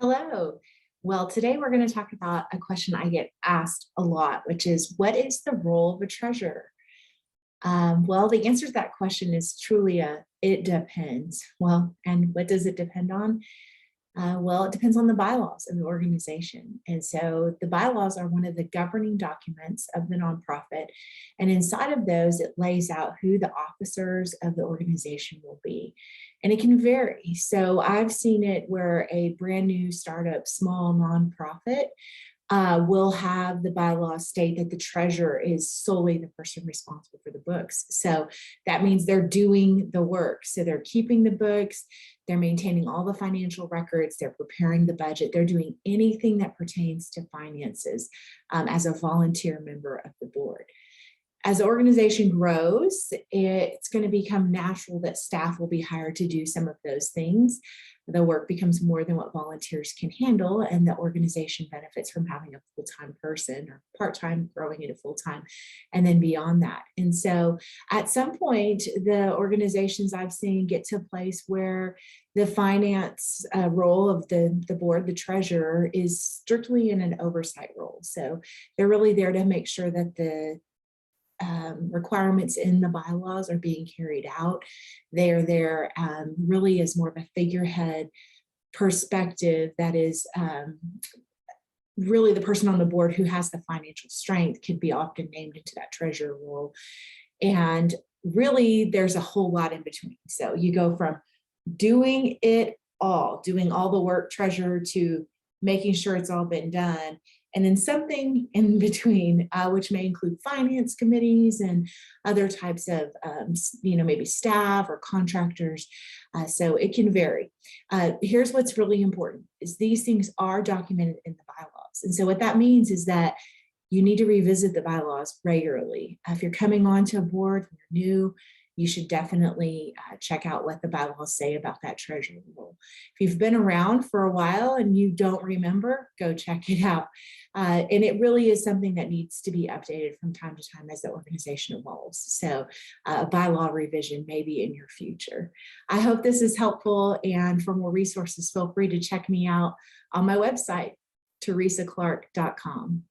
Hello. Well, today we're going to talk about a question I get asked a lot, which is what is the role of a treasurer? Well, the answer to that question is truly it depends. Well, and what does it depend on? Well, it depends on the bylaws of the organization. And so the bylaws are one of the governing documents of the nonprofit. And inside of those, it lays out who the officers of the organization will be. And it can vary. So I've seen it where a brand new startup, small nonprofit will have the bylaws state that the treasurer is solely the person responsible for the books. So that means they're doing the work. So they're keeping the books, they're maintaining all the financial records, they're preparing the budget, they're doing anything that pertains to finances as a volunteer member of the board. As the organization grows, it's going to become natural that staff will be hired to do some of those things. The work becomes more than what volunteers can handle, and the organization benefits from having a full-time person or part-time growing into full-time, and then beyond that. And so at some point, the organizations I've seen get to a place where the finance role of the board, the treasurer, is strictly in an oversight role. So they're really there to make sure that the requirements in the bylaws are being carried out. They are there really as more of a figurehead perspective that is really the person on the board who has the financial strength can be often named into that treasurer role. And really there's a whole lot in between. So you go from doing all the work treasurer to making sure it's all been done. And then something in between, which may include finance committees and other types of, maybe staff or contractors. So it can vary. Here's what's really important is these things are documented in the bylaws. And so what that means is that you need to revisit the bylaws regularly. If you're coming onto a board, you're new, you should definitely check out what the bylaws say about that treasurer role. If you've been around for a while and you don't remember, go check it out. And it really is something that needs to be updated from time to time as the organization evolves. So a bylaw revision may be in your future. I hope this is helpful, and for more resources, feel free to check me out on my website, teresaclark.com.